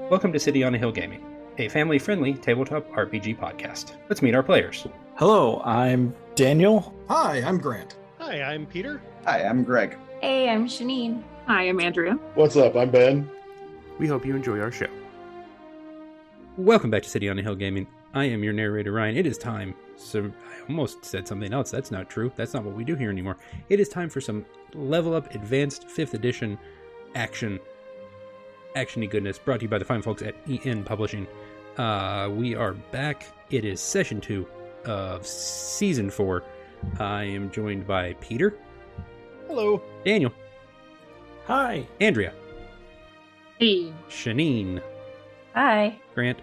Welcome to City on a Hill Gaming, a family-friendly tabletop RPG podcast. Let's meet our players. Hello, I'm Daniel. Hi, I'm Grant. Hi, I'm Peter. Hi, I'm Greg. Hey, I'm Shaneen. Hi, I'm Andrea. What's up? I'm Ben. We hope you enjoy our show. Welcome back to City on a Hill Gaming. I am your narrator, Ryan. It is time. So I almost said something else. That's not true. That's not what we do here anymore. It is time for some level up advanced 5th edition actiony goodness, brought to you by the fine folks at EN Publishing. We are back. It is session 2 of season 4. I am joined by Peter. Hello. Daniel. Hi. Andrea. Hey. Shaneen. Hi. Grant.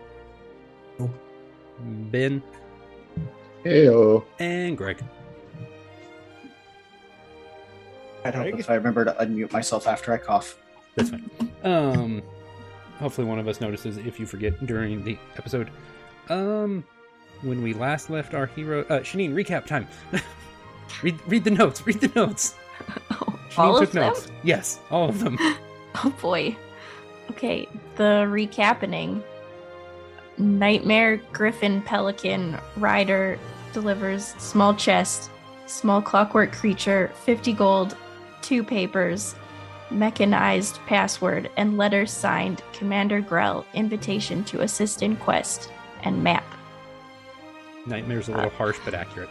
Oh. Ben. Heyo. And Greg. I'd hope if I remember to unmute myself after I cough. That's fine. Hopefully one of us notices if you forget during the episode. When we last left our hero... Shaneen, recap time. read the notes. Read the notes. Shaneen All took of them? notes. Yes, all of them. Oh boy. Okay, the recapping. Nightmare Griffin Pelican Rider delivers small chest, small clockwork creature, 50 gold, 2 papers, mechanized password, and letters signed Commander Grell, invitation to assist in quest, and map. Nightmare's a little harsh but accurate.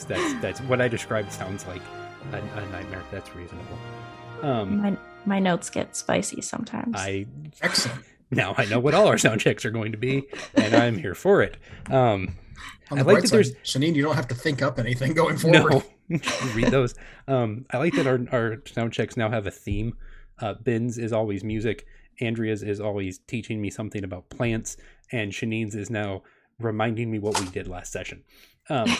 That's what I described sounds like a nightmare. That's reasonable. My notes get spicy sometimes. Excellent. Now I know what all our sound checks are going to be, and I'm here for it. On the bright side, Shaneen, you don't have to think up anything going forward. No, read those. I like that our sound checks now have a theme. Ben's is always music. Andrea's is always teaching me something about plants, and Shaneen's is now reminding me what we did last session,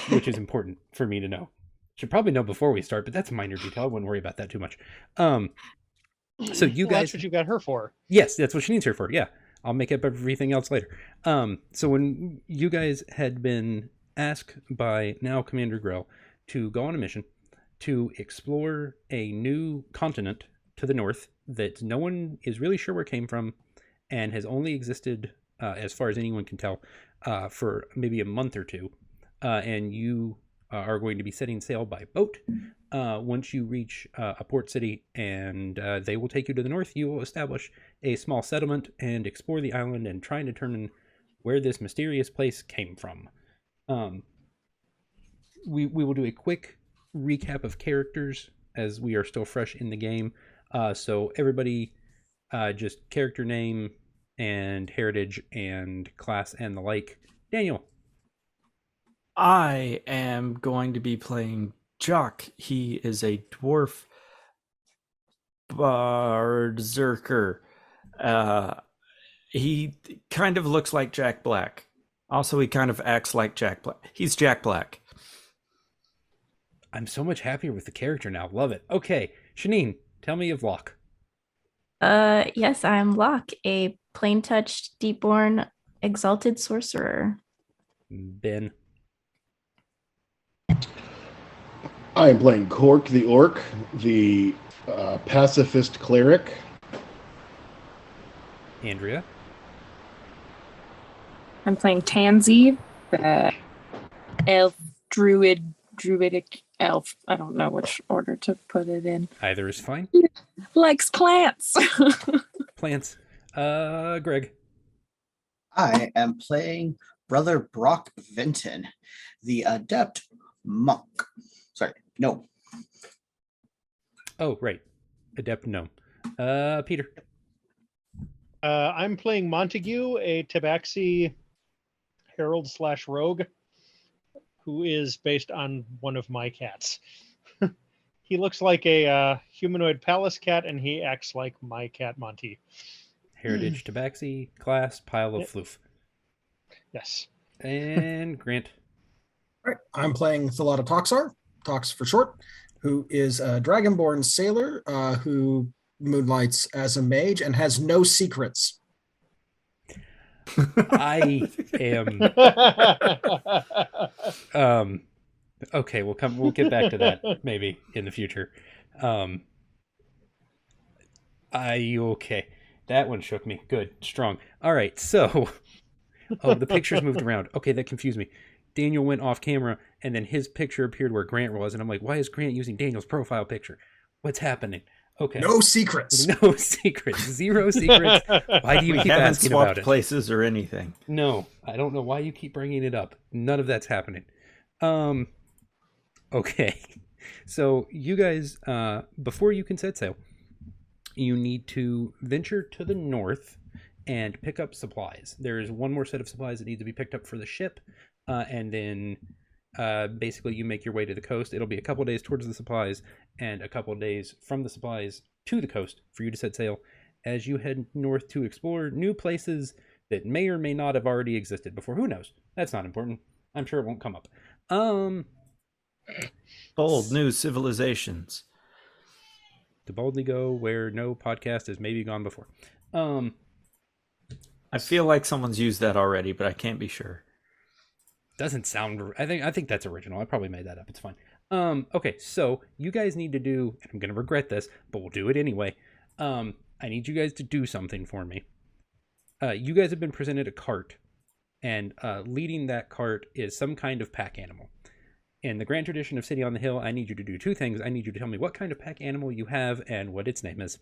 which is important for me to know. Should probably know before we start, but that's a minor detail. I wouldn't worry about that too much. So you guys, that's what you got her for. Yes, that's what Shaneen's here for. Yeah, I'll make up everything else later. So when you guys had been asked by now Commander Grell to go on a mission to explore a new continent to the north that no one is really sure where it came from and has only existed, as far as anyone can tell, for maybe a month or two, and you are going to be setting sail by boat. Once you reach a port city, and they will take you to the north, you will establish a small settlement and explore the island and try and determine where this mysterious place came from. We will do a quick recap of characters as we are still fresh in the game. So everybody, just character name and heritage and class and the like. Daniel. I am going to be playing Jock. He is a dwarf berserker. He kind of looks like Jack Black. Also, he kind of acts like Jack Black. He's Jack Black. I'm so much happier with the character now. Love it. Okay, Shaneen, tell me of Locke. Yes, I'm Locke, a plain-touched, deep-born, exalted sorcerer. Ben. I am playing Cork the Orc, the pacifist cleric. Andrea. I'm playing Tansy, the elf, druidic elf. I don't know which order to put it in. Either is fine. Likes plants. Plants. Greg. I am playing Brother Brock Vinton, the adept monk. Sorry, no. Oh, right. Adept gnome. Peter. I'm playing Montague, a Tabaxi herald/rogue, who is based on one of my cats. He looks like a humanoid palace cat, and he acts like my cat, Monty. Heritage Tabaxi, class, pile of floof. Yes. And Grant. All right, I'm playing Thalata Toxar, Tox for short, who is a dragonborn sailor who moonlights as a mage and has no secrets. I am okay, we'll get back to that maybe in the future. Okay. That one shook me. Good. Strong. All right. So, the pictures moved around. Okay, that confused me. Daniel went off camera, and then his picture appeared where Grant was, and I'm like, why is Grant using Daniel's profile picture? What's happening? Okay. No secrets. No secrets. Zero secrets. Why do you keep haven't asking swapped about it? places or anything. No, I don't know why you keep bringing it up. None of that's happening. Okay. So you guys, before you can set sail, you need to venture to the north and pick up supplies. There is one more set of supplies that need to be picked up for the ship, and then basically you make your way to the coast. It'll be a couple days towards the supplies and a couple days from the supplies to the coast for you to set sail as you head north to explore new places that may or may not have already existed before. Who knows? That's not important. I'm sure it won't come up. Bold new civilizations. To boldly go where no podcast has maybe gone before. I feel like someone's used that already, but I can't be sure. Doesn't sound. I think that's original. I probably made that up. It's fine. Okay, so you guys need to do, and I'm gonna regret this, but we'll do it anyway. I need you guys to do something for me. You guys have been presented a cart, and leading that cart is some kind of pack animal. In the grand tradition of City on the Hill, I need you to do two things. I need you to tell me what kind of pack animal you have and what its name is.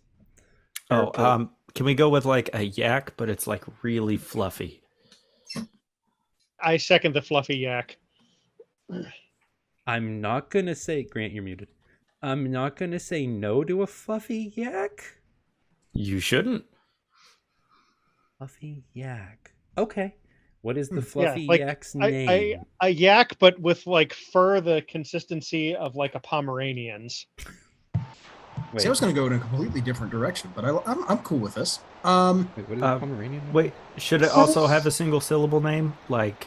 Oh, can we go with like a yak, but it's like really fluffy? I second the fluffy yak. I'm not gonna say, Grant, you're muted. I'm not gonna say no to a fluffy yak. You shouldn't. Fluffy yak. Okay. What is the fluffy like, yak's name? A yak, but with like fur the consistency of like a Pomeranian's. Wait, See, I was going to go in a completely different direction, but I'm cool with this. wait, what is a Pomeranian? Wait, should it also have a single syllable name like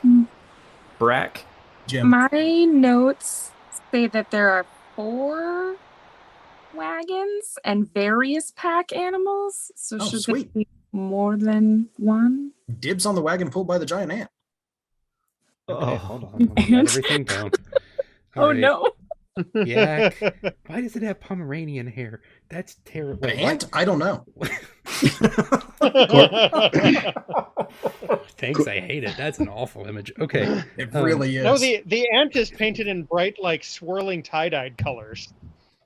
Brack? Jim. My notes say that there are 4 wagons and various pack animals. So Oh, should sweet. there be more than one? Dibs on the wagon pulled by the giant ant. Okay, hold on. Write everything down. All Oh right. no. Yak. Why does it have Pomeranian hair? That's terrible. An ant? I don't know. Thanks, I hate it. That's an awful image. Okay. It really is. No, the ant is painted in bright, like swirling tie-dyed colors.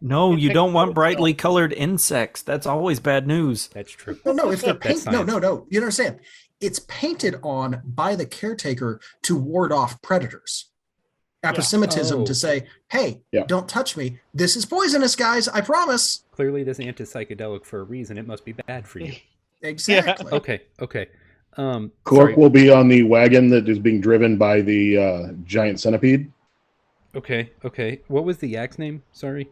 No, you It don't makes want no brightly colored insects. That's always bad news. That's true. No, if they're That's painted, no. science. You understand? It's painted on by the caretaker to ward off predators. Aposematism Oh. to say, hey, Yeah. don't touch me. This is poisonous, guys. I promise. Clearly, this ant is psychedelic for a reason. It must be bad for you. Exactly. Okay. Cork Sorry. will be on the wagon that is being driven by the giant centipede. Okay. What was the yak's name? Sorry.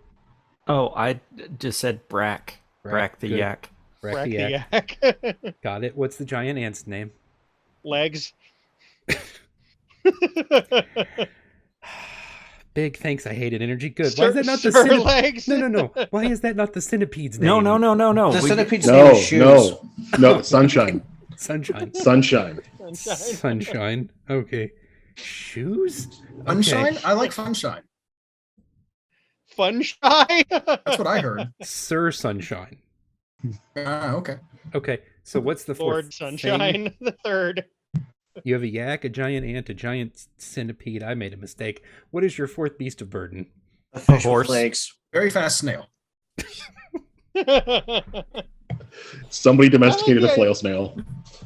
Oh, I just said Brack. Brack the Good. yak. Brack the yak. Yak. Got it. What's the giant ant's name? Legs. Big thanks. I hated energy. Good. Why is that not the Sir centipede? legs. No. Why is that not the centipede's name? No. The We- centipede's name No, is Shoes. no, sunshine, Sunshine. sunshine. Sunshine. Okay. Shoes? Funshine? I like Funshine. Fun shy. That's what I heard. Sir Sunshine. Okay. Okay. So what's the fourth Lord Sunshine the third. You have a yak, a giant ant, a giant centipede. I made a mistake. What is your fourth beast of burden? The fish Horse. with legs. Very fast snail. Somebody domesticated a Okay. flail snail.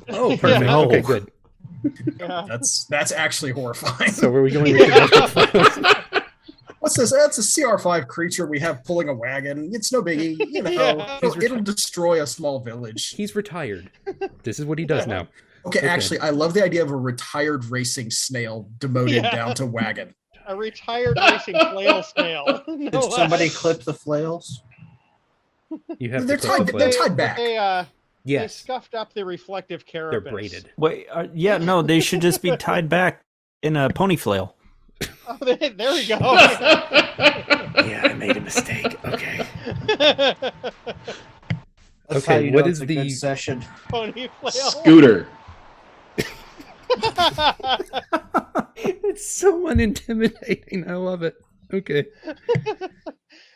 Oh, perfect. Yeah. Okay, good. Yeah. That's actually horrifying. So where are we going with domestic flails? What's this? That's a CR5 creature we have pulling a wagon. It's no biggie. You know, Yeah. it'll destroy a small village. He's retired. This is what he does now. Okay, actually, I love the idea of a retired racing snail demoted Yeah. down to wagon. A retired racing flail snail. No Did somebody less. clip the flails? You have They're to clip the tied. They're flail. tied back. They Yes, scuffed up the reflective carapace. they're braided. Wait, yeah, no, they should just be tied back in a pony flail. Oh, there we go. Yeah, I made a mistake. Okay. That's Okay, how you what know is it's a good the- session? Pony flail. Scooter. It's so unintimidating. I love it. Okay.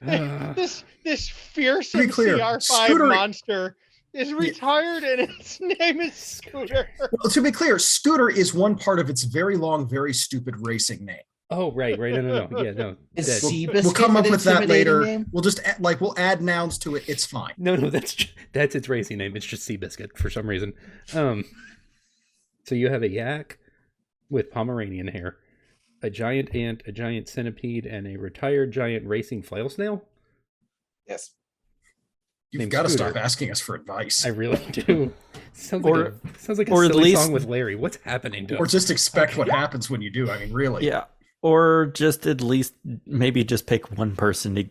This fearsome To be clear, CR5 Scooter- monster is retired and its name is Scooter. Well, to be clear, Scooter is one part of its very long, very stupid racing name. Oh, right. No. Yeah, no. Is that- Seabiscuit We'll come up an with that intimidating later. name? We'll just we'll add nouns to it. It's fine. No, that's its racing name. It's just Seabiscuit for some reason. So you have a yak with Pomeranian hair, a giant ant, a giant centipede, and a retired giant racing flail snail? Yes. You've Named got to Scooter. stop asking us for advice. I really do. Sounds Or- like a or at silly least- song with Larry. What's happening to Or him? just expect what happens when you do. I mean, really. Yeah. Or just at least maybe just pick one person to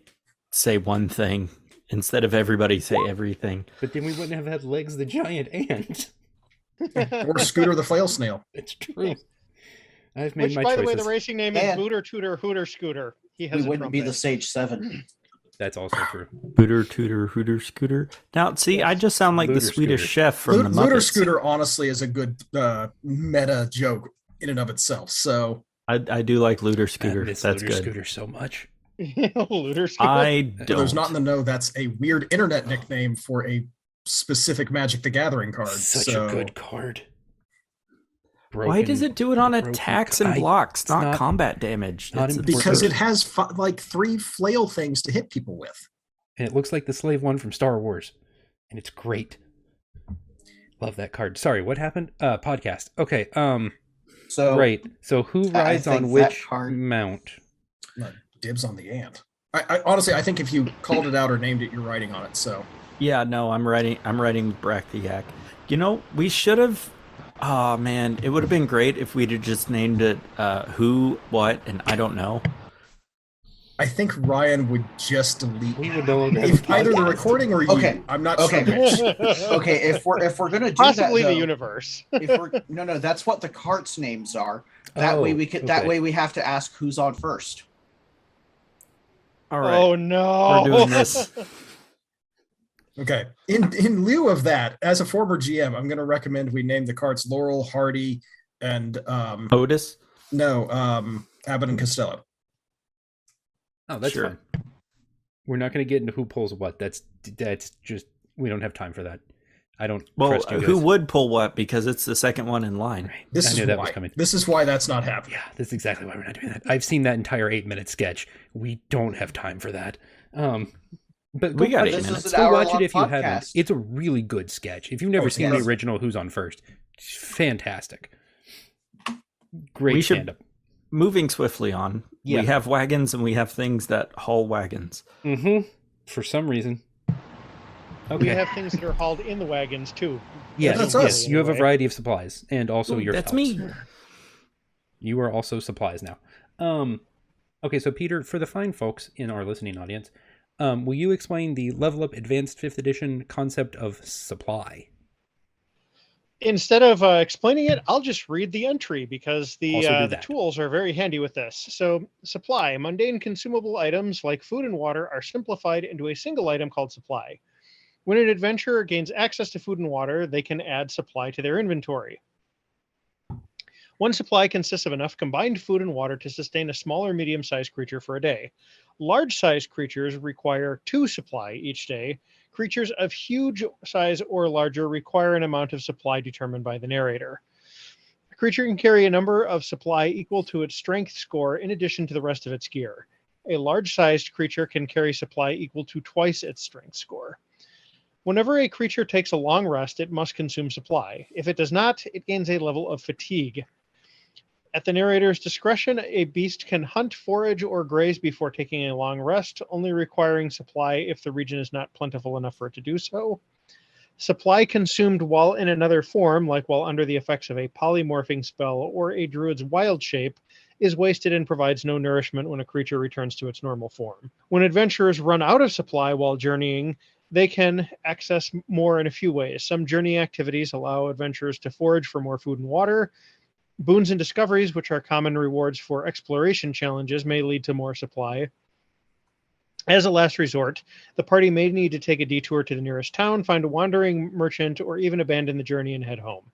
say one thing instead of everybody say everything. But then we wouldn't have had Legs the giant ant. Or Scooter the flail snail. It's true. I've made Which, my by the choices. way, the racing name is And- Booter Tooter Hooter Scooter. He has We a wouldn't be the trumpet. Sage 7. That's also true. Booter, tooter, hooter, scooter. Now, see, I just sound like the Looter Swedish Scooter. chef from the Looter Muppets. Scooter, honestly, is a good meta joke in and of itself. So I do like Looter I Scooter. miss That's Looter good. Scooter so much. Looter Scooter. I for don't. those not in the know, that's a weird internet nickname for a specific Magic the Gathering card. Such so a good card. Why does it do it on broken- attacks and I- blocks, it's not, not- combat damage? not It's important. because absurd. it has like 3 flail things to hit people with. And it looks like the slave one from Star Wars. And it's great. Love that card. Sorry, what happened? Podcast. Okay, So right. So who I rides think on that which card- mount? Dibs on the ant. I honestly, I think if you called it out or named it, you're writing on it. So Yeah, no, I'm writing Bractiac. You know, we should have. Oh man, it would have been great if we'd have just named it who, what, and I don't know. I think Ryan would just delete We would no longer have if a either the podcast. recording or you. Okay. I'm not Okay. sure which. okay, if we're gonna do Possibly that, the though, universe. if we're no, that's what the carts names are. That way we could. That okay. way we have to ask who's on first. All right, Oh no. we're doing this. Okay. In lieu of that, as a former GM, I'm going to recommend we name the cards Laurel, Hardy, and Otis. Abbott and Costello. Oh, that's Sure. fine. We're not going to get into who pulls what. That's just we don't have time for that. I don't Well, trust you guys. who would pull what? Because it's the second one in line. Right. This I is knew that why. was coming. This is why that's not happening. Yeah, that's exactly why we're not doing that. I've seen that entire 8-minute sketch. We don't have time for that. But We got watch 8 it. minutes. This is an Go watch hour-long it if you haven't. podcast. It's a really good sketch. If you've never Oh, seen yes. the original Who's on First, it's fantastic. Great We should- stand-up. Moving swiftly on, Yeah. we have wagons and we have things that haul wagons. Mm-hmm. For some reason. We Okay. have things that are hauled in the wagons too. Yes, That's yes. us. You have a Anyway. variety of supplies, and also Ooh, your that's pelts. me. You are also supplies now. Okay, so Peter, for the fine folks in our listening audience, will you explain the Level Up Advanced 5th Edition concept of supply? Instead of explaining it, I'll just read the entry because Also do the that. tools are very handy with this. So, supply. Mundane consumable items like food and water are simplified into a single item called supply. When an adventurer gains access to food and water, they can add supply to their inventory. One supply consists of enough combined food and water to sustain a small or medium-sized creature for a day. Large-sized creatures require 2 supply each day. Creatures of huge size or larger require an amount of supply determined by the narrator. A creature can carry a number of supply equal to its strength score in addition to the rest of its gear. A large-sized creature can carry supply equal to twice its strength score. Whenever a creature takes a long rest, it must consume supply. If it does not, it gains a level of fatigue. At the narrator's discretion, a beast can hunt, forage, or graze before taking a long rest, only requiring supply if the region is not plentiful enough for it to do so. Supply consumed while in another form, like while under the effects of a polymorphing spell or a druid's wild shape, is wasted and provides no nourishment when a creature returns to its normal form. When adventurers run out of supply while journeying, they can access more in a few ways. Some journey activities allow adventurers to forage for more food and water. Boons and discoveries, which are common rewards for exploration challenges, may lead to more supply. As a last resort, the party may need to take a detour to the nearest town, find a wandering merchant, or even abandon the journey and head home.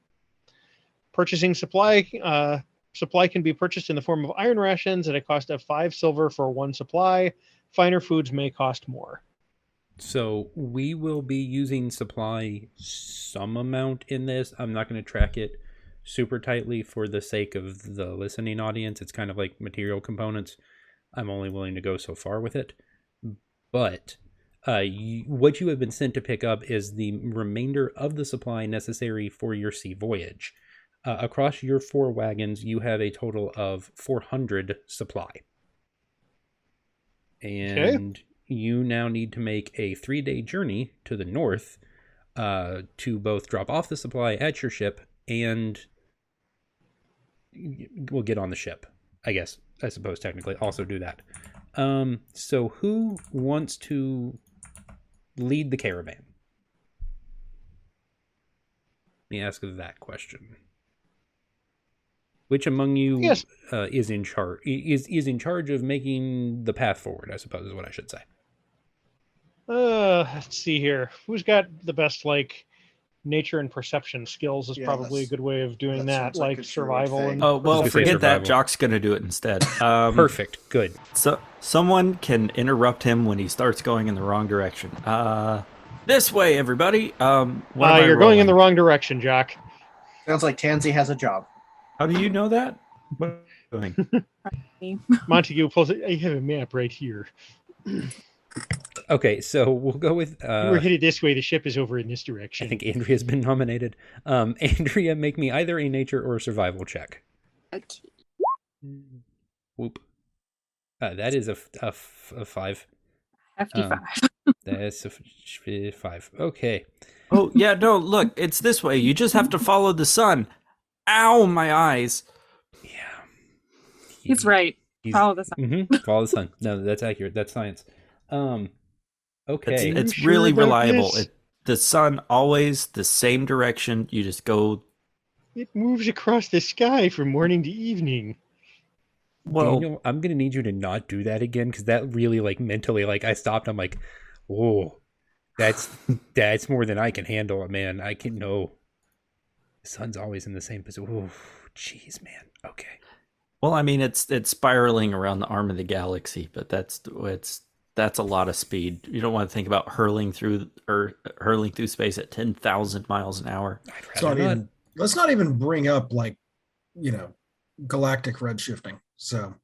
Purchasing supply can be purchased in the form of iron rations at a cost of 5 silver for 1 supply. Finer foods may cost more. So we will be using supply some amount in this. I'm not going to track it super tightly for the sake of the listening audience. It's kind of like material components. I'm only willing to go so far with it. But what you have been sent to pick up is the remainder of the supply necessary for your sea voyage. Across your 4 wagons, you have a total of 400 supply. And you now need to make a 3-day journey to the north to both drop off the supply at your ship and we'll get on the ship, I suppose technically also do that. So who wants to lead the caravan? Let me ask that question. Which among you is in charge in charge of making the path forward, I suppose is what I should say. Let's see here. Who's got the best nature and perception skills is probably a good way of doing that, like survival. And forget that. Jock's going to do it instead. Perfect. Good. So someone can interrupt him when he starts going in the wrong direction. This way, everybody. You're going in the wrong direction, Jock. Sounds like Tansy has a job. How do you know that? What are you doing? Montague pulls it. I have a map right here. Okay, so we'll go with... we're headed this way. The ship is over in this direction. I think Andrea's been nominated. Andrea, make me either a nature or a survival check. Okay. Whoop. That is a 5. Hefty 5. That's a 5. Okay. Oh, yeah, no, look, it's this way. You just have to follow the sun. Ow, my eyes. Yeah. He's right. Follow the sun. Follow the sun. No, that's accurate. That's science. Okay. It's really reliable. The sun always the same direction. You just go. It moves across the sky from morning to evening. Well, Daniel, I'm going to need you to not do that again because that really mentally, I stopped. I'm like, whoa, that's more than I can handle, man. I can know. The sun's always in the same position. Oh, jeez, man. Okay. Well, I mean, it's spiraling around the arm of the galaxy, but that's a lot of speed. You don't want to think about hurling through space at 10,000 miles an hour. Let's not even bring up galactic redshifting. So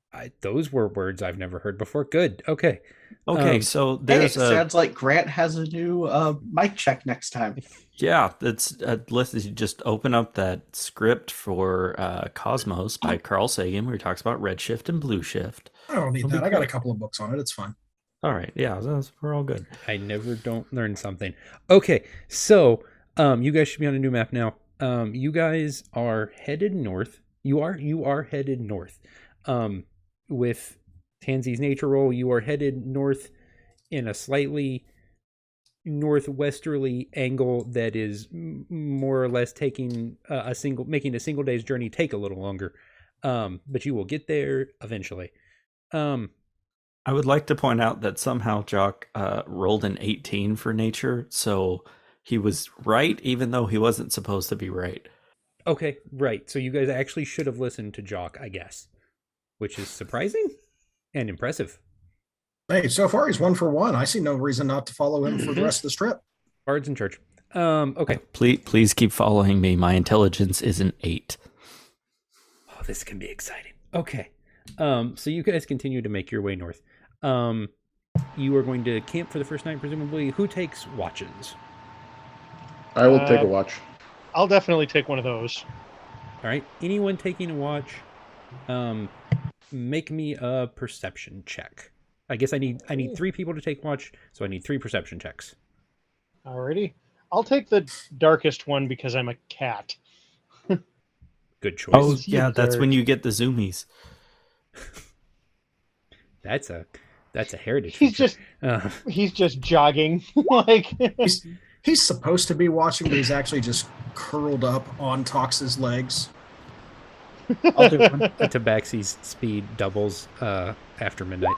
those were words I've never heard before. Good. Okay. Okay. So there's sounds like Grant has a new mic check next time. Yeah, that's let's just open up that script for Cosmos by Carl Sagan, where he talks about redshift and blue shift. I don't need that. I got a couple of books on it. It's fine. All right. Yeah, we're all good. I never don't learn something. Okay, so you guys should be on a new map now. You guys are headed north. You are headed north. With Tansy's nature roll, you are headed north in a slightly northwesterly angle that is more or less making a single day's journey take a little longer. But you will get there eventually. I would like to point out that somehow Jock rolled an 18 for nature, so he was right, even though he wasn't supposed to be right. Okay, right. So you guys actually should have listened to Jock, I guess, which is surprising and impressive. Hey, so far he's 1 for 1. I see no reason not to follow him for the rest of this trip. Bards in church. Okay. Please keep following me. My intelligence is an 8. Oh, this can be exciting. Okay. So you guys continue to make your way north. You are going to camp for the first night, presumably. Who takes watches? I will take a watch. I'll definitely take one of those. All right. Anyone taking a watch, make me a perception check. I guess I need 3 people to take watch, so I need 3 perception checks. Alrighty. I'll take the darkest one because I'm a cat. Good choice. Oh, yeah, that's when you get the zoomies. That's a heritage. He's just jogging. He's supposed to be watching, but he's actually just curled up on Tox's legs. I'll do one. Tabaxi's speed doubles after midnight.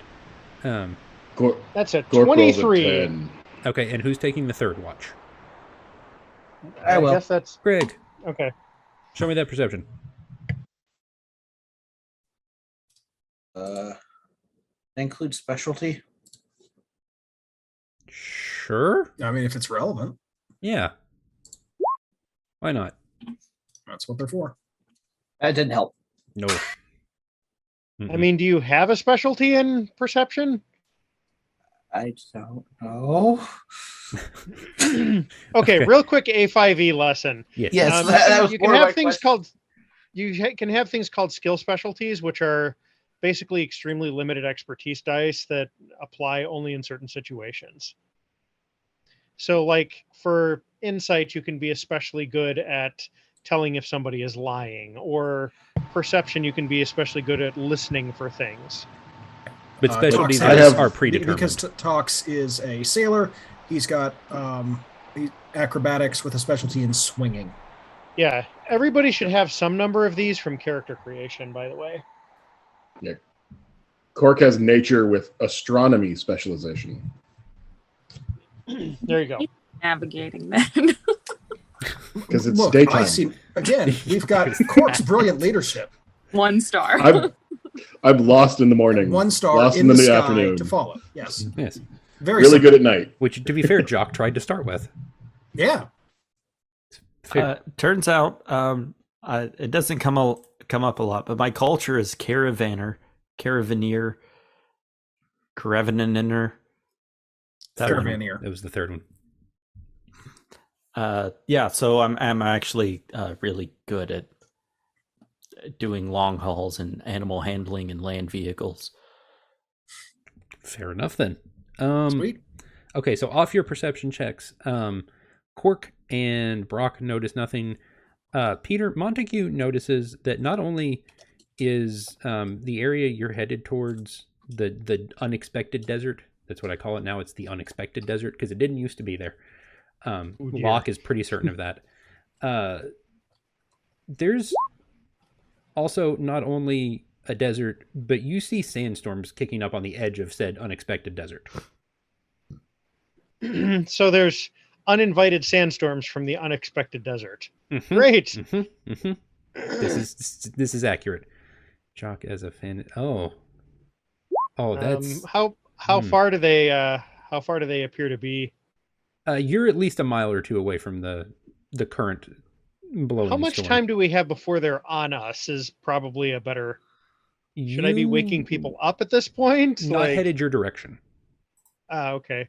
That's a 23. Okay, and who's taking the 3rd watch? I will. guess that's Greg. Okay. Show me that perception. Include specialty. Sure. I mean, if it's relevant, Yeah. Why not? that's what they're for. That didn't help. No. I mean, do you have a specialty in perception? I don't know. Okay, real quick A5E lesson. Yes. Yes, You can have things called skill specialties, which are basically extremely limited expertise dice that apply only in certain situations. So, like for insight, you can be especially good at telling if somebody is lying, or perception, you can be especially good at listening for things. But specialties Tox are predetermined. because Tox is a sailor. He's got acrobatics with a specialty in swinging. Yeah, everybody should have some number of these from character creation, by the way. Yeah. Cork has nature with astronomy specialization. There you go. Navigating that. Because it's Look, daytime. I see. Again, we've got Cork's brilliant leadership. 1 star. I'm lost in the morning. 1 star Lost in the sky afternoon. to follow. Yes. Yes. Very Really simple. good at night. Which, to be fair, Jock tried to start with. Yeah. Fair. Turns out it doesn't come up a lot, but my culture is caravaneer, Caravaneer. Caravaneer. That was the third one. Yeah, so I'm actually really good at doing long hauls and animal handling and land vehicles. Fair enough then. Sweet. Okay, so off your perception checks, Cork and Brock notice nothing. Peter, Montague notices that not only is the area you're headed towards the unexpected desert. That's what I call it now. It's the unexpected desert because it didn't used to be there. Locke is pretty certain of that. There's also not only a desert, but you see sandstorms kicking up on the edge of said unexpected desert. So there's uninvited sandstorms from the unexpected desert. Mm-hmm. Great. Mm-hmm. Mm-hmm. This is accurate. Jock as a fan. Oh, that's how far do they appear to be? You're at least a mile or two away from the current blowing. How much storm. time do we have before they're on us? Is probably a better. Should I be waking people up at this point? Not headed your direction. Okay.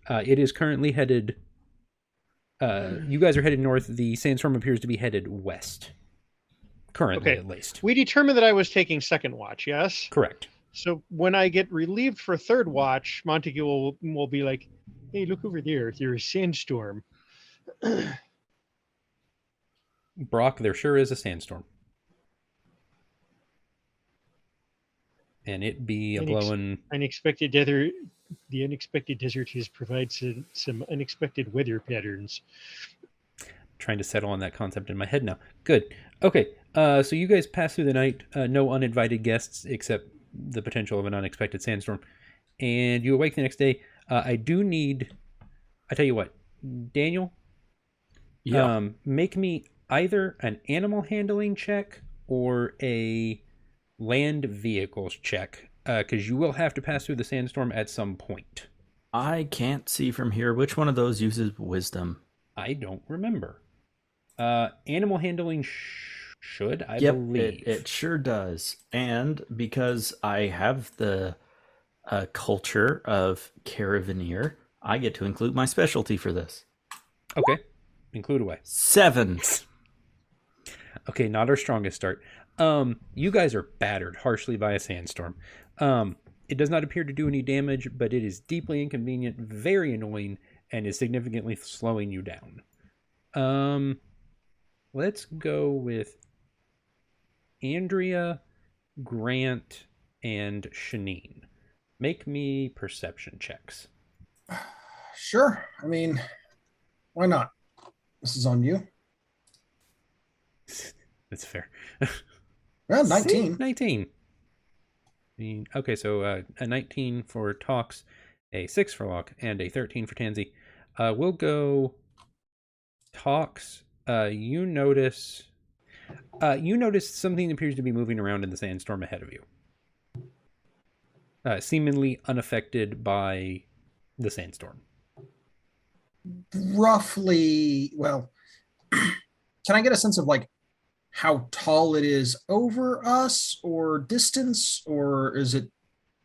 It is currently headed. You guys are headed north. The sandstorm appears to be headed west. Currently, at least. We determined that I was taking second watch. Yes. Correct. So when I get relieved for third watch, Montague will be like, "Hey, look over there. There's a sandstorm." Brock, there sure is a sandstorm. And it be a blowing. Unexpected desert. The unexpected desert has provided some unexpected weather patterns. Trying to settle on that concept in my head now. Good. Okay. So you guys pass through the night. No uninvited guests except the potential of an unexpected sandstorm. And you awake the next day. I tell you what, Daniel. Yeah. Make me either an animal handling check or a land vehicles check, because you will have to pass through the sandstorm at some point. I can't see from here. Which one of those uses wisdom? I don't remember. Animal handling should, I Yep, believe. it sure does. And because I have the culture of Caravaneer, I get to include my specialty for this. Okay. Include away. 7. Okay, not our strongest start. You guys are battered harshly by a sandstorm. It does not appear to do any damage, but it is deeply inconvenient, very annoying, and is significantly slowing you down. Let's go with Andrea, Grant, and Shaneen. Make me perception checks. Sure. I mean, why not? This is on you. That's fair. Well, 19. 19. Okay, so a 19 for Talks, a 6 for Locke, and a 13 for Tansy. We'll go Talks. You notice something appears to be moving around in the sandstorm ahead of you. Seemingly unaffected by the sandstorm. roughly, well, can I get a sense of like how tall it is over us or distance, or is it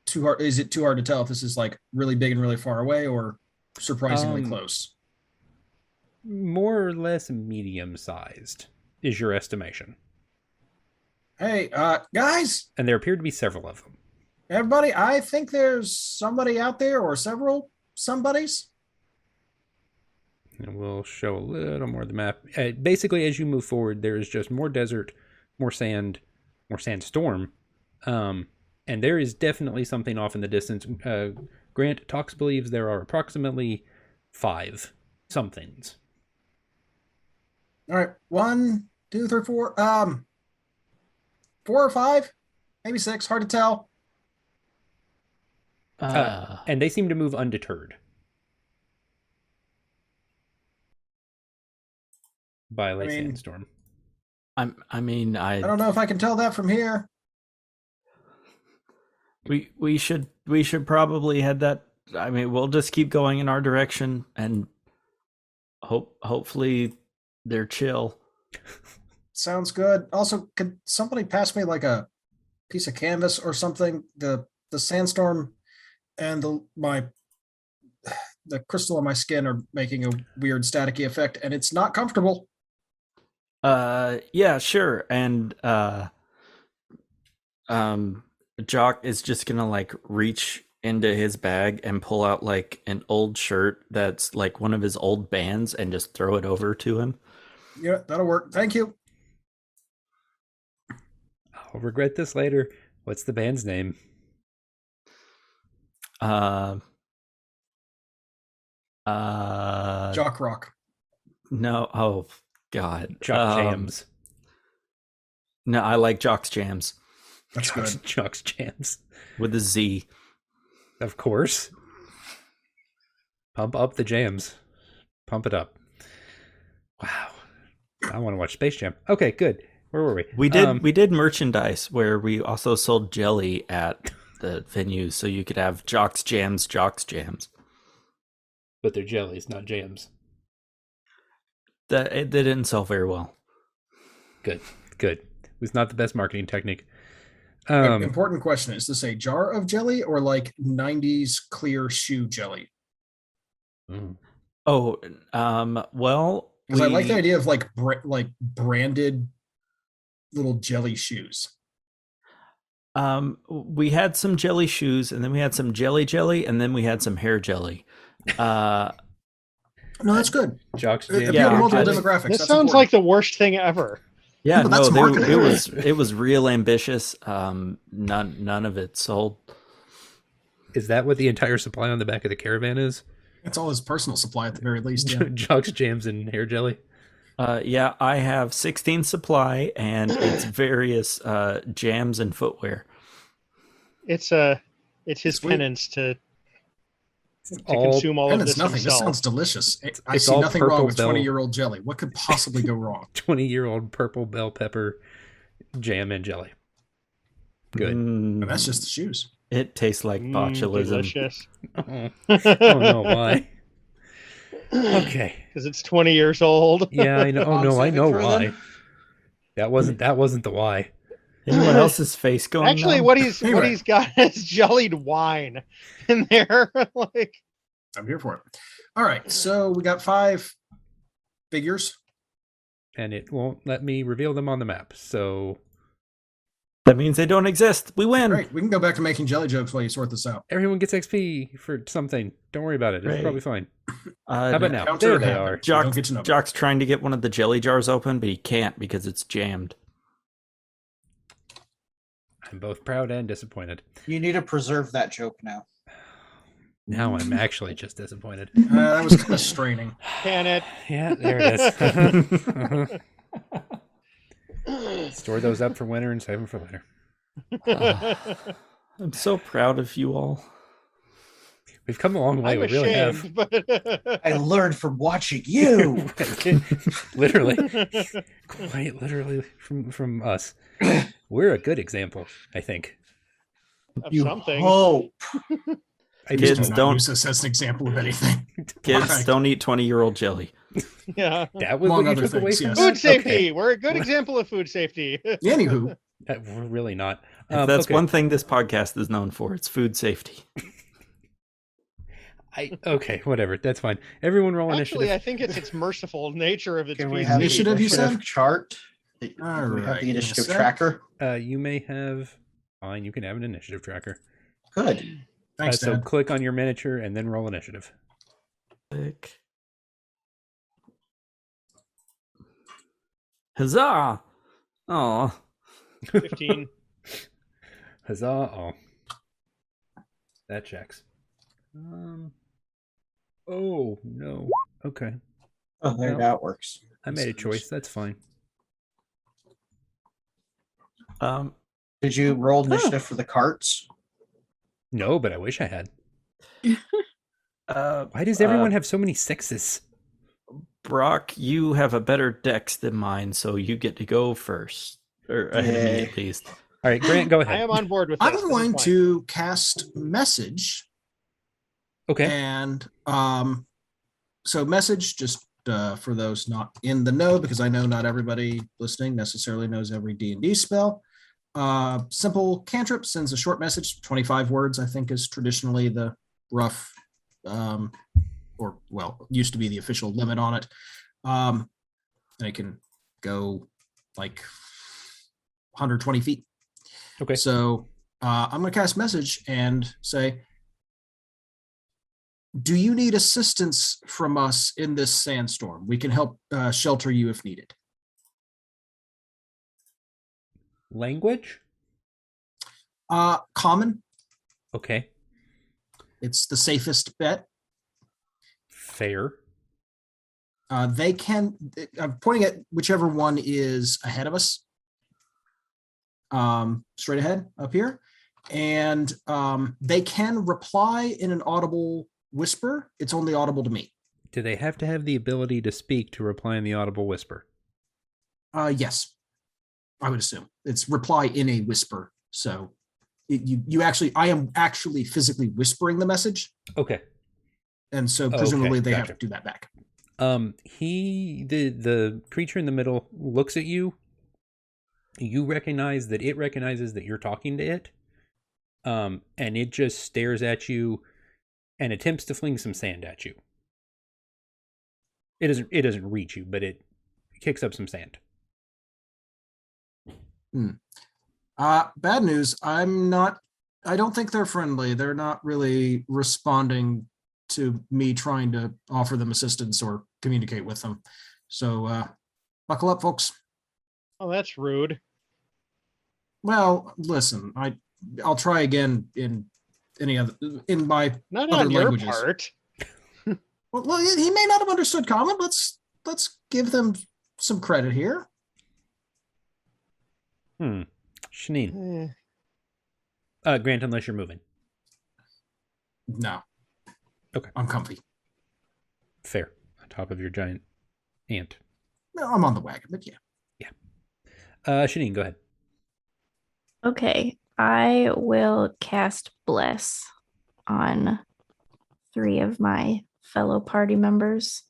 too hard? Is it too hard to tell if this is like really big and really far away or surprisingly close? More or less medium-sized is your estimation. Hey, guys, And there appear to be several of them. everybody, I think there's somebody out there or several somebodies. And we'll show a little more of the map. Basically, as you move forward, there is just more desert, more sand, more sandstorm. And there is definitely something off in the distance. Grant Talks believes there are approximately 5 somethings. All right, 1, 2, 3, 4. 4 or 5, maybe 6. Hard to tell. And they seem to move undeterred by a sandstorm. I don't know if I can tell that from here. We should probably head that. I mean, we'll just keep going in our direction and hopefully they're chill. Sounds good. Also, could somebody pass me like a piece of canvas or something? The sandstorm and the crystal on my skin are making a weird staticky effect, and it's not comfortable. Yeah, sure. And Jock is just gonna like reach into his bag and pull out like an old shirt that's like one of his old bands and just throw it over to him. Yeah, that'll work. Thank you. I'll regret this later. What's the band's name? Jock Rock. No. Oh God. Jock Jams. No, I like Jock's Jams. That's good. Jock's Jams. With a Z. Of course. Pump up the jams. Pump it up. Wow. I want to watch Space Jam. Okay, good. Where were we? We did merchandise where we also sold jelly at the venues, so you could have Jock's Jams. But they're jellies, not jams. They didn't sell very well. Good. It was not the best marketing technique. Important question. Is this a jar of jelly or like 90s clear shoe jelly? Oh, well... Because I like the idea of like branded little jelly shoes. We had some jelly shoes, and then we had some jelly, and then we had some hair jelly. No, that's good. Jock's Appeal Jam. to multiple demographics. This That's sounds important. like the worst thing ever. Yeah, No, that's marketing. it was real ambitious. None of it sold. Is that what the entire supply on the back of the caravan is? It's all his personal supply at the very least. Yeah. Jock's Jams and hair jelly? Yeah, I have 16 supply, and it's various jams and footwear. It's his Sweet. penance to all- consume all And of it's this nothing. This himself. sounds delicious. I it's see all nothing wrong Purple with Bell. 20-year-old jelly. What could possibly go wrong? 20-year-old purple bell pepper jam and jelly. Good. And that's just the shoes. It tastes like botulism. Delicious. Oh no, why? Okay. Because it's 20 years old. Yeah, I know. Oh no, I know For why. them? That wasn't the why. Anyone else's face going? Actually, now? what he's Anyway. got is jellied wine in there. Like, I'm here for it. All right. So we got 5 figures. And it won't let me reveal them on the map. So That means they don't exist. We win. Great. We can go back to making jelly jokes while you sort this out. everyone gets XP for something. Don't worry about it. It's Right. probably fine. Uh, How about now? Counter There they happen. are. You Jock, don't get to know. Jock's trying to get one of the jelly jars open, but he can't because it's jammed. I'm both proud and disappointed. You need to preserve that joke now. Now I'm actually just disappointed. That was kind of straining. can it? Yeah, there it is. Store those up for winter and save them for later. I'm so proud of you all. We've come a long way. I'm We really have. ashamed, but I learned from watching you. Literally, quite literally from us. We're a good example, I think. of You something. hope. I Kids Do not don't- use this as an example of anything. Kids Right. don't eat 20-year-old jelly. Yeah. That was Among what you other took away things, from yes. that? Food safety. Okay. We're a good example of food safety. Anywho, We're really not. If that's Okay. one thing this podcast is known for, it's food safety. Okay, whatever. That's fine. Everyone roll Actually, I initiative. think it's merciful nature of its Can we food have the safety. Initiative, you said? chart? All Do we have right, the give me a initiative sec. tracker? You may have. Fine, you can have an initiative tracker. Good. Thanks, So Dad. click on your miniature and then roll initiative. Click. Huzzah! Oh, 15. Huzzah! Oh, that checks. Oh no. Okay, Oh, there No. that works. I made a choice. That's fine. Did you roll initiative for the carts? No, but I wish I had. Why does everyone have so many sixes? Brock, you have a better dex than mine, so you get to go first. Or ahead of me, Yay. at least. All right, Grant, go I ahead. am on board with this. I'm This is going fine. to cast message, Okay. and so message just for those not in the know, because I know not everybody listening necessarily knows every D&D spell. Simple cantrip sends a short message, 25 words, I think is traditionally the rough, or well, used to be the official limit on it. And it can go like 120 feet. Okay. So I'm going to cast message and say, do you need assistance from us in this sandstorm? We can help shelter you if needed. Language? Common. Okay. It's the safest bet. Fair. They can, I'm pointing at whichever one is ahead of us. Straight ahead up here. And they can reply in an audible whisper. It's only audible to me. Do they have to have the ability to speak to reply in the audible whisper? Yes, I would assume it's reply in a whisper. So you actually, I am actually physically whispering the message. Okay. And so presumably they have gotcha. to do that back. The creature in the middle looks at you. You recognize that it recognizes that you're talking to it. And it just stares at you and attempts to fling some sand at you. It doesn't reach you, but it kicks up some sand. Bad news. I don't think they're friendly. They're not really responding to me trying to offer them assistance or communicate with them. So buckle up, folks. Oh, that's rude. Well, listen, I'll try again in my Not other on your languages. part. Well, he may not have understood common. Let's give them some credit here. Shaneen. Eh. Grant, unless you're moving. No. Okay. I'm comfy. Fair. On top of your giant ant. No, I'm on the wagon, but yeah. Shaneen, go ahead. Okay, I will cast Bless on 3 of my fellow party members.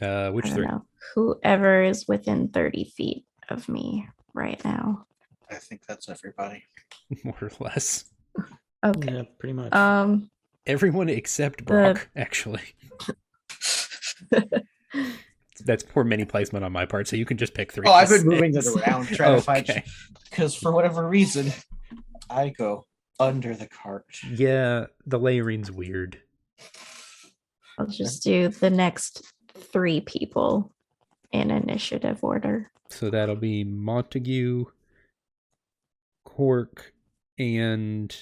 Which I don't 3? know. Whoever is within 30 feet of me right now. I think that's everybody. More or less. Okay. Yeah, pretty much. Everyone except Brock, actually. That's poor mini placement on my part, so you can just pick 3. Oh, I've been moving it around trying to find, Okay. because for whatever reason, I go under the cart. Yeah, the layering's weird. I'll just do the next 3 people in initiative order. So that'll be Montague, Cork, and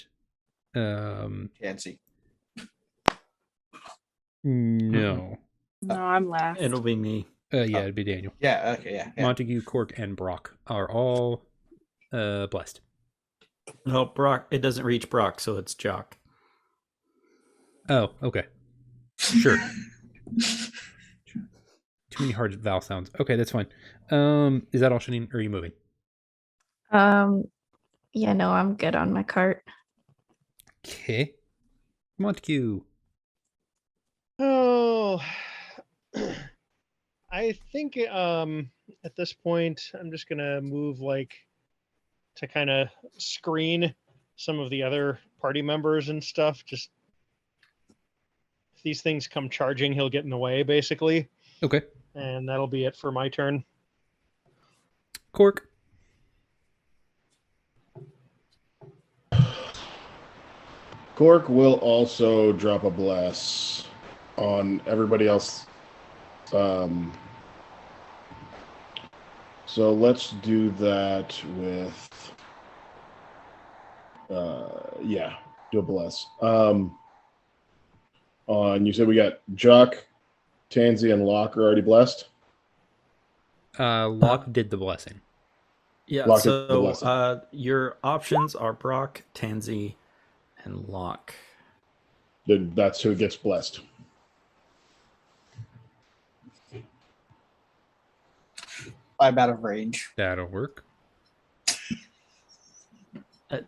Fancy. no. No, I'm last. It'll be me. Yeah, it'd be Daniel. Yeah, okay, yeah. Montague, Cork, and Brock are all blessed. No, Brock. It doesn't reach Brock, so it's Jock. Oh, okay. Sure. Too many hard vowel sounds. Okay, that's fine. Is that all, Shaneen, or are you moving? Yeah, no, I'm good on my cart. Okay. Montague. Oh, I think at this point I'm just gonna move to kind of screen some of the other party members and stuff. Just if these things come charging, he'll get in the way basically, Okay. and that'll be it for my turn. Cork. Cork will also drop a bless on everybody else. So let's do that with, do a bless. You said we got Jock, Tansy, and Locke are already blessed? Locke did the blessing. Yeah, Locke did the blessing. so your options are Brock, Tansy, and Locke. That's who gets blessed. I'm out of range. That'll work.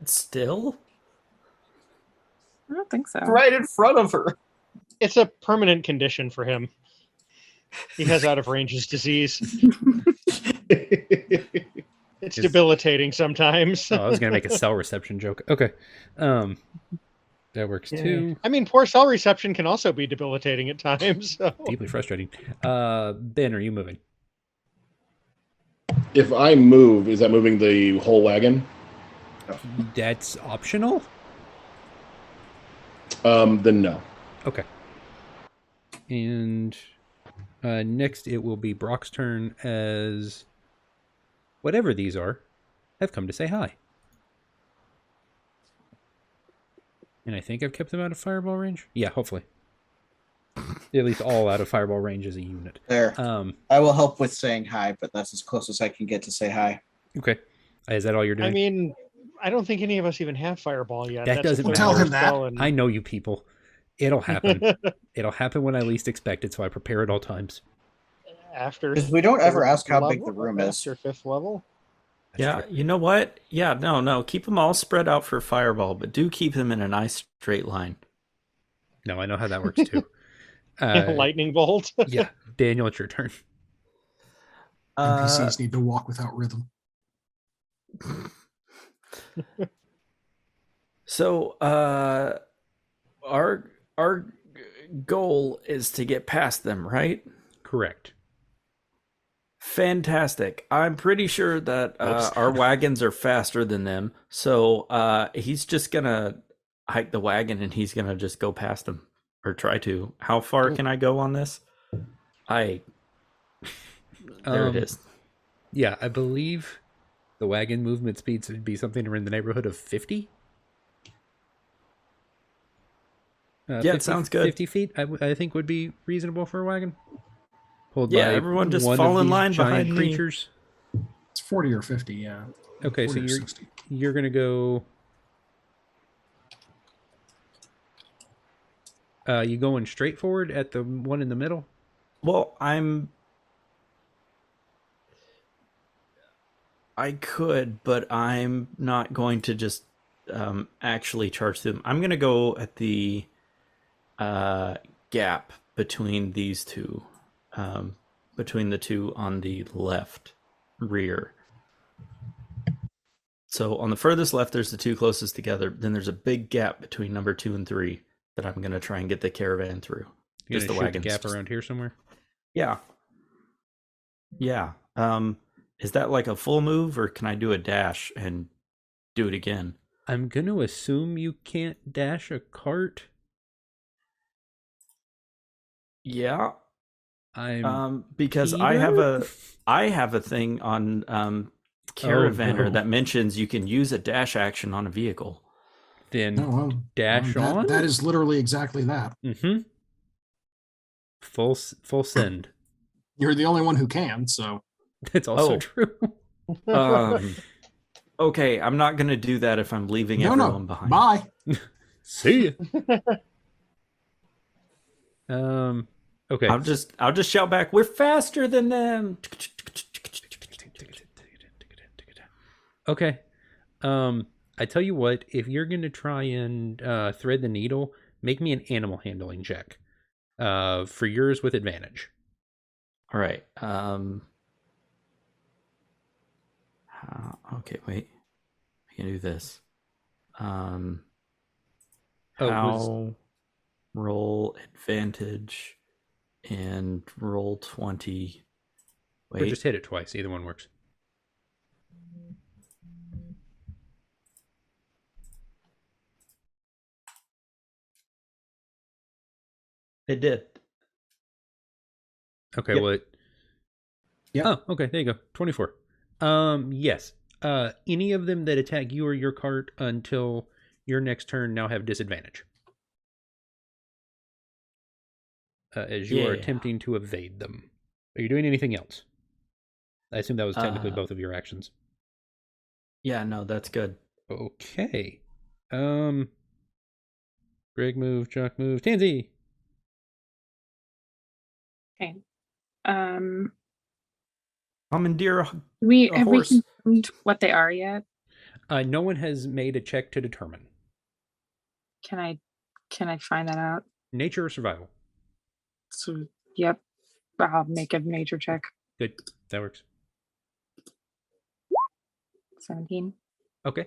Still? I don't think so. Right in front of her. It's a permanent condition for him. He has out of range's disease. It's debilitating sometimes. Oh, I was gonna make a cell reception joke. Okay. That works too. I mean, poor cell reception can also be debilitating at times. So. Deeply frustrating. Ben, are you moving? If I move, is that moving the whole wagon? That's optional? Then no. Okay. And next it will be Brock's turn as whatever these are have come to say hi. And I think I've kept them out of fireball range. Yeah, hopefully. At least all out of fireball range as a unit. There. I will help with saying hi, but that's as close as I can get to say hi. Okay. Is that all you're doing? I mean, I don't think any of us even have fireball yet. That doesn't matter. Tell him that. I know you people. It'll happen. It'll happen when I least expect it, so I prepare at all times. After Because we don't ever ask how big level, the room is. After 5th level. Yeah, you know what? Yeah, no. Keep them all spread out for fireball, but do keep them in a nice straight line. No, I know how that works too. Lightning bolt. Yeah. Daniel, it's your turn. NPCs need to walk without rhythm. So, our goal is to get past them, right? Correct. Fantastic. I'm pretty sure that our wagons are faster than them. So he's just going to hike the wagon and he's going to just go past them or try to. How far can I go on this? There it is. Yeah, I believe the wagon movement speeds would be something in the neighborhood of 50. Yeah, 50, it sounds good. 50 feet, I think, would be reasonable for a wagon. Pulled Yeah, by everyone just one fall of in these line giant behind creatures. It's 40 or 50, yeah. Okay, so 40 or 60. you're gonna go. You going straight forward at the one in the middle? Well, I could, but I'm not going to just actually charge them. I'm going to go at the gap between these two, between the two on the left rear. So on the furthest left, there's the two closest together. Then there's a big gap between number 2 and 3 that I'm going to try and get the caravan through. You're Just gonna the shoot the wagons. gap around here somewhere. Yeah. Yeah. Is that like a full move, or can I do a dash and do it again? I'm gonna assume you can't dash a cart. Yeah. I'm because Peter? I have a thing on Caravaner that mentions you can use a dash action on a vehicle. Then No, dash that- on. That is literally exactly that. Mm-hmm. Full send. You're the only one who can, so. It's also Oh. true. Okay, I'm not going to do that if I'm leaving everyone behind. Bye. See ya. Okay. I'll just shout back, "We're faster than them." Okay. I tell you what, if you're going to try and thread the needle, make me an animal handling check. For yours with advantage. All right. Okay, wait. I can do this. Roll advantage and roll 20. Wait. Or just hit it twice. Either one works. It did. Okay, Yep. well, Yep. Oh, okay, there you go. 24. Yes. Any of them that attack you or your cart until your next turn now have disadvantage. As you are attempting to evade them. Are you doing anything else? I assume that was technically both of your actions. Yeah, no, that's good. Okay. Greg move, Jock move, Tansy. Okay. Commandeer a Have we horse. confirmed what they are yet? No one has made a check to determine. Can I find that out? Nature or survival? So, yep. I'll make a nature check. Good. That works. 17. Okay.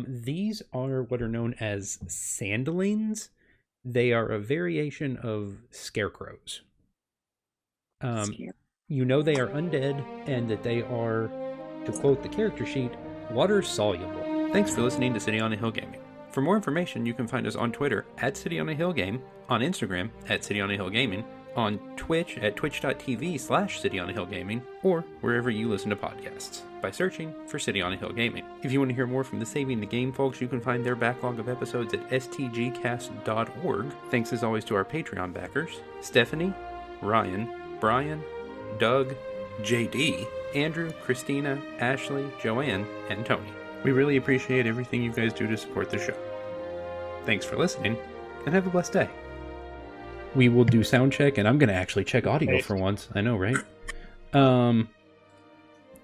These are what are known as sandlings. They are a variation of scarecrows. You know they are undead and that they are, to quote the character sheet, water soluble. Thanks for listening to City on a Hill Gaming. For more information, you can find us on Twitter at City on a Hill Game, on Instagram at City on a Hill Gaming, on Twitch at twitch.tv/City on a Hill Gaming, or wherever you listen to podcasts by searching for City on a Hill Gaming. If you want to hear more from the Saving the Game folks, you can find their backlog of episodes at stgcast.org. Thanks as always to our Patreon backers, Stephanie, Ryan, Bryan, Doug, JD, Andrew, Christina, Ashley, JoAnne, and Tony. We really appreciate everything you guys do to support the show. Thanks for listening, and have a blessed day. We will do sound check, and I'm going to actually check audio for once. I know, right?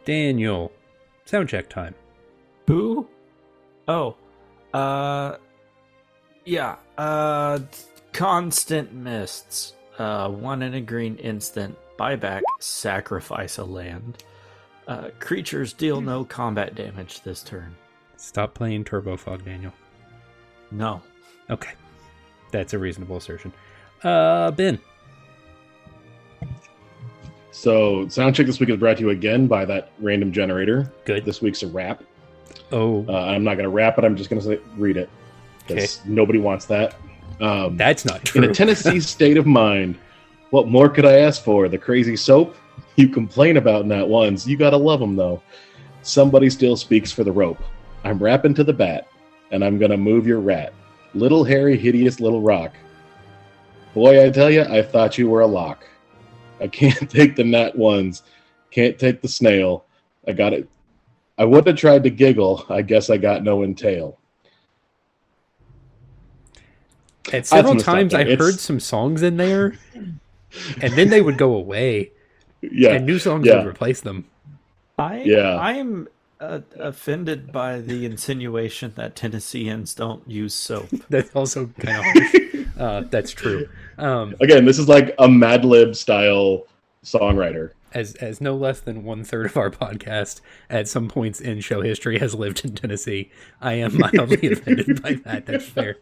Daniel, sound check time. Who? Oh. Yeah. Constant mists. 1 in a green instant. Buyback. Sacrifice a land. Creatures deal no combat damage this turn. Stop playing Turbo Fog, Daniel. No. Okay. That's a reasonable assertion. Ben. So, soundcheck this week is brought to you again by that random generator. Good. This week's a rap. Oh. I'm not going to rap it. I'm just going to read it. Because nobody wants that. That's not true. In a Tennessee state of mind, what more could I ask for? The crazy soap? You complain about not once. You got to love them, though. Somebody still speaks for the rope. I'm rapping to the bat, and I'm going to move your rat. Little hairy, hideous little rock. Boy, I tell you, I thought you were a lock. I can't take the nat ones. Can't take the snail. I got it. I would have tried to giggle. I guess I got no entail. At several times I heard some songs in there, and then they would go away. Yeah. And new songs would replace them. I'm offended by the insinuation that Tennesseans don't use soap. That's also kind of harsh. That's true. Again, this is like a Mad Lib style songwriter. As no less than 1/3 of our podcast at some points in show history has lived in Tennessee. I am mildly offended by that. That's fair.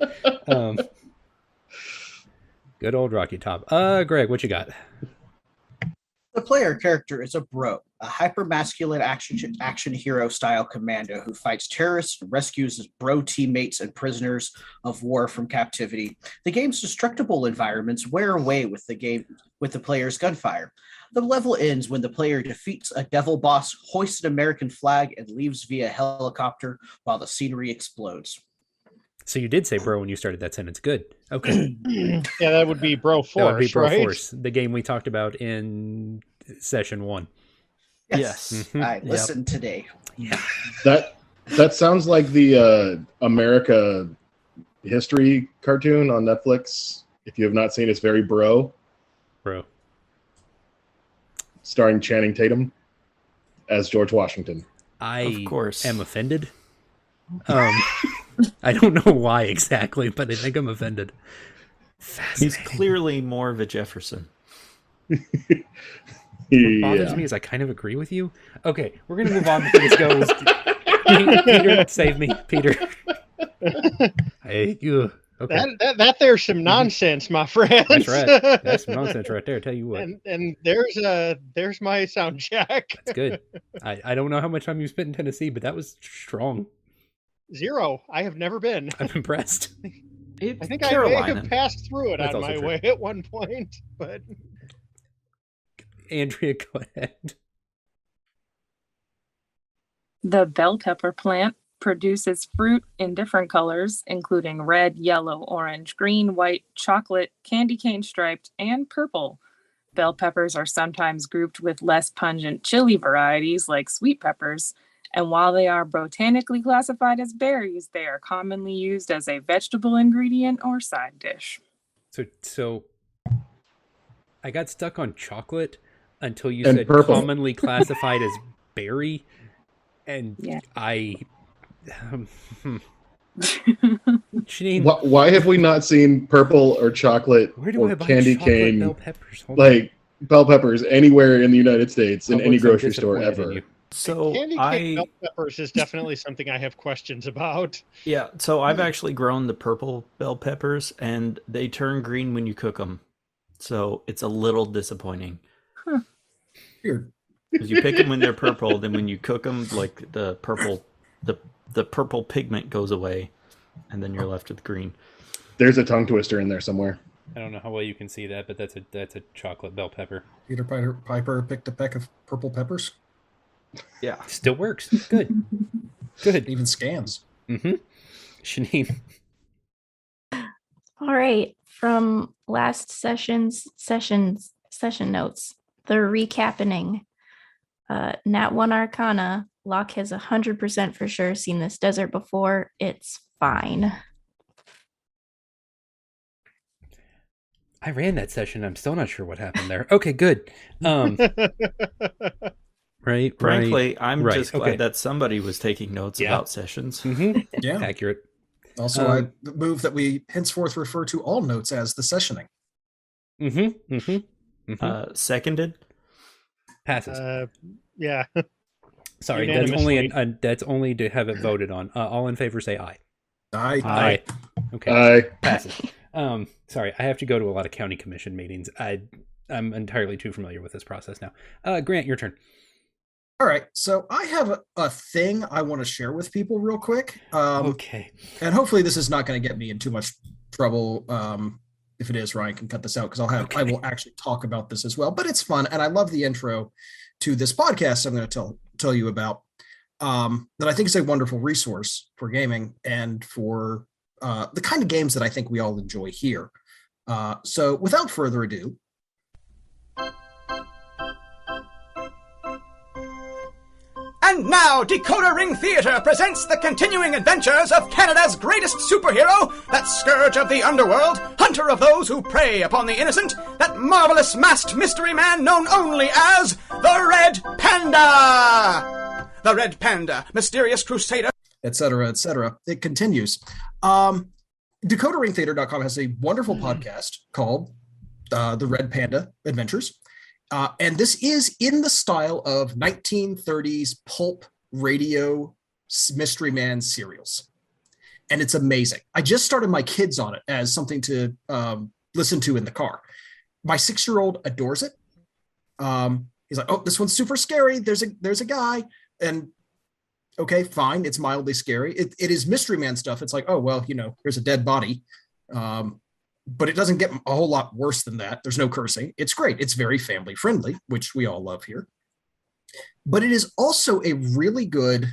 Good old Rocky Top. Greg, what you got? The player character is a bro, a hyper-masculine action hero style commando who fights terrorists and rescues his bro teammates and prisoners of war from captivity. The game's destructible environments wear away with the player's gunfire. The level ends when the player defeats a devil boss, hoists an American flag, and leaves via helicopter while the scenery explodes. So you did say bro when you started that sentence. Good. Okay. Yeah, that would be Bro Force, That would be Bro right? Force, the game we talked about in session 1. Yes. Mm-hmm. I listened today. Yeah. That sounds like the America history cartoon on Netflix. If you have not seen it, it's very bro. Starring Channing Tatum as George Washington. I of course am offended. I don't know why exactly, but I think I'm offended. He's clearly more of a Jefferson. What bothers me is I kind of agree with you. Okay, we're going to move on before this goes. Peter, save me. Peter. I hate you. Okay. That there's some nonsense, my friend. That's right. That's some nonsense right there. I tell you what. And there's my sound check. That's good. I don't know how much time you spent in Tennessee, but that was strong. 0. I have never been. I'm impressed. I think I may have passed through it That's on my way at one point, but Andrea, go ahead. The bell pepper plant produces fruit in different colors, including red, yellow, orange, green, white, chocolate, candy cane striped, and purple. Bell peppers are sometimes grouped with less pungent chili varieties like sweet peppers, and while they are botanically classified as berries, they are commonly used as a vegetable ingredient or side dish. So I got stuck on chocolate until you And said purple. commonly classified as berry, and Yeah. Shaneen, Why have we not seen purple or chocolate where do I or buy candy chocolate cane, bell peppers? Hold on. like bell peppers, anywhere in the United States, in Publix, any I'm grocery store disappointed in ever? you. So candy cane bell peppers is definitely something I have questions about. Yeah, so I've actually grown the purple bell peppers, and they turn green when you cook them. So it's a little disappointing. Weird. Because you pick them when they're purple, then when you cook them, like the purple pigment goes away, and then you're left with green. There's a tongue twister in there somewhere. I don't know how well you can see that, but that's a chocolate bell pepper. Peter Piper picked a peck of purple peppers. Yeah. Still works. Good. Good. It even scans. Mm-hmm. Shaneen. All right. From last session notes, the recapping. Nat 1 Arcana. Locke has 100% for sure seen this desert before. It's fine. I ran that session. I'm still not sure what happened there. Okay, good. Right. Frankly, I'm right, just glad okay. that somebody was taking notes Yeah. about sessions. Mm-hmm. Yeah. Accurate. Also, I move that we henceforth refer to all notes as the sessioning. Mm-hmm. Mm-hmm. Mm-hmm. Seconded. Passes. Yeah. Sorry, that's only to have it voted on. All in favor, say aye. Aye. Okay. Aye. Passes. Sorry, I have to go to a lot of county commission meetings. I'm entirely too familiar with this process now. Grant, your turn. All right. So I have a thing I want to share with people real quick. Okay. And hopefully this is not going to get me in too much trouble. If it is, Ryan can cut this out because I will actually talk about this as well. But it's fun, and I love the intro to this podcast I'm going to tell you about. That I think is a wonderful resource for gaming and for the kind of games that I think we all enjoy here. So without further ado. And now, Decoder Ring Theatre presents the continuing adventures of Canada's greatest superhero, that scourge of the underworld, hunter of those who prey upon the innocent, that marvelous masked mystery man known only as the Red Panda! The Red Panda, mysterious crusader, etc., etc. It continues. DecoderRingTheater.com has a wonderful podcast called The Red Panda Adventures. And this is in the style of 1930s pulp radio mystery man serials. And it's amazing. I just started my kids on it as something to listen to in the car. My 6-year-old adores it. He's like, oh, this one's super scary. There's a guy. And okay, fine. It's mildly scary. It is mystery man stuff. It's like, oh, well, there's a dead body. But it doesn't get a whole lot worse than that. There's no cursing. It's great. It's very family friendly, which we all love here. But it is also a really good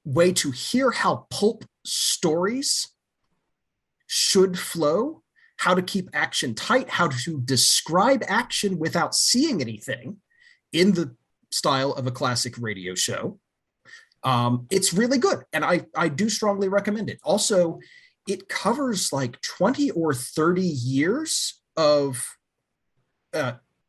way to hear how pulp stories should flow, how to keep action tight, how to describe action without seeing anything in the style of a classic radio show. It's really good. And I do strongly recommend it. Also, it covers like 20 or 30 years of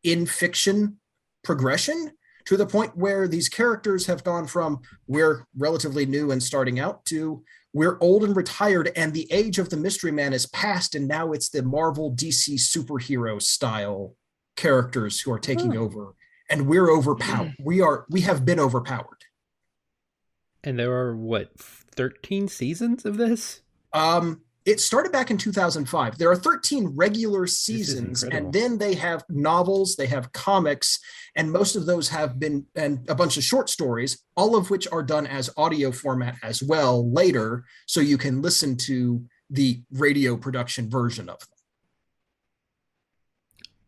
in fiction progression. to the point where these characters have gone from we're relatively new and starting out to we're old and retired, and the age of the Mystery Man is past, and now it's the Marvel DC superhero style characters who are taking over, and we're overpowered. We have been overpowered. And there are, what, 13 seasons of this? It started back in 2005. There are 13 regular seasons, and then they have novels, they have comics, and most of those have been, and a bunch of short stories, all of which are done as audio format as well later, so you can listen to the radio production version of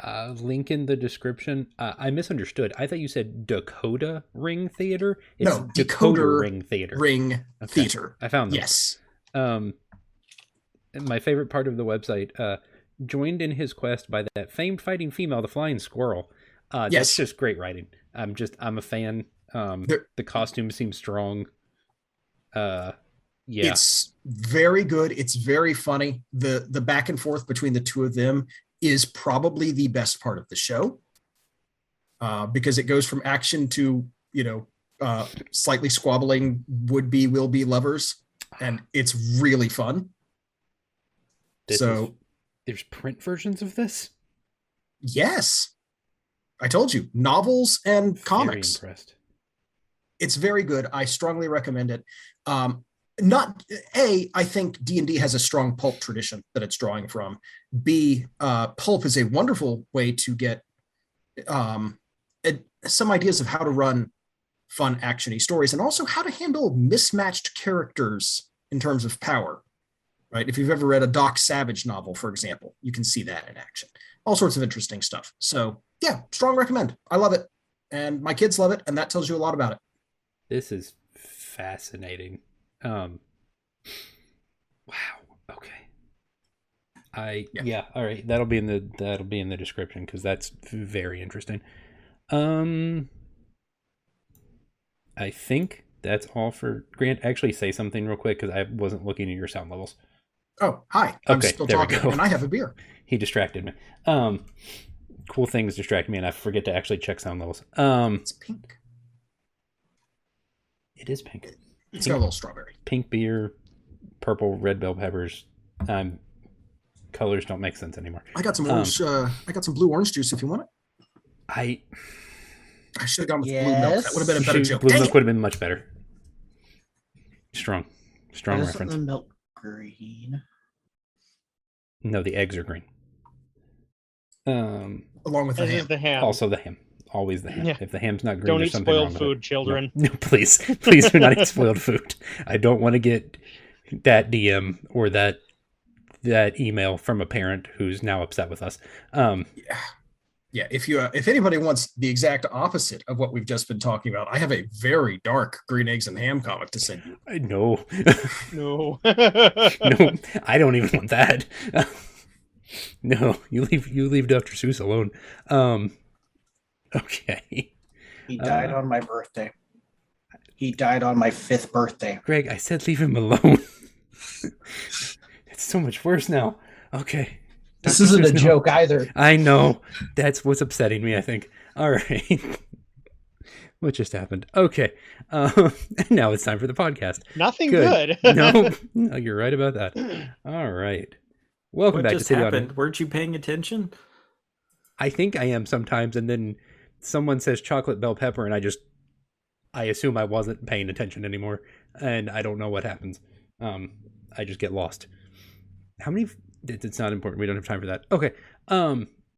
them. Link in the description. I misunderstood. I thought you said Decoder Ring Theatre. It's no, Decoder Ring Theatre. Theatre. I found them. Yes. My favorite part of the website, joined in his quest by that famed fighting female, the flying squirrel. Yes. That's just great writing. I'm a fan. The costume seems strong. Yeah. It's very good. It's very funny. The back and forth between the two of them is probably the best part of the show, because it goes from action to, slightly squabbling will be lovers, and it's really fun. There's print versions of this? Yes. I told you, novels and comics. Very impressed. It's very good. I strongly recommend it. I think D&D has a strong pulp tradition that it's drawing from. B, pulp is a wonderful way to get some ideas of how to run fun action-y stories, and also how to handle mismatched characters in terms of power. Right? If you've ever read a Doc Savage novel, for example, you can see that in action. All sorts of interesting stuff. So yeah, strong recommend. I love it. And my kids love it. And that tells you a lot about it. This is fascinating. Wow. Okay. All right. That'll be in the description, because that's very interesting. I think that's all for Grant. Actually, say something real quick, because I wasn't looking at your sound levels. Oh, hi. I'm okay, still talking, and I have a beer. He distracted me. Cool things distract me, and I forget to actually check sound levels. It's pink. It is pink. It's got a little strawberry. Pink beer, purple, red bell peppers. Colors don't make sense anymore. I got some orange. I got some blue orange juice if you want it. I should have gone with blue milk. That would have been a better joke. Blue milk would have been much better. Strong reference. The milk green. No, the eggs are green. Along with the ham. The ham. Also the ham. Always the ham. Yeah. If the ham's not green, don't there's eat something spoiled wrong food, with it. children. No, please do not eat spoiled food. I don't want to get that DM or that email from a parent who's now upset with us. Yeah. If anybody wants the exact opposite of what we've just been talking about, I have a very dark green eggs and ham comic to send you. No. No. No, I don't even want that. No, you leave Dr. Seuss alone. Okay. He died on my birthday. He died on my 5th birthday. Greg, I said leave him alone. It's so much worse now. Okay. This isn't a joke either. I know. That's what's upsetting me, I think. All right. What just happened? Okay. Now it's time for the podcast. Nothing good. No, you're right about that. All right. Welcome back to City happened? Weren't you paying attention? I think I am sometimes, and then someone says chocolate bell pepper, and I assume I wasn't paying attention anymore, and I don't know what happens. I just get lost. How many... It's not important. We don't have time for that. Okay.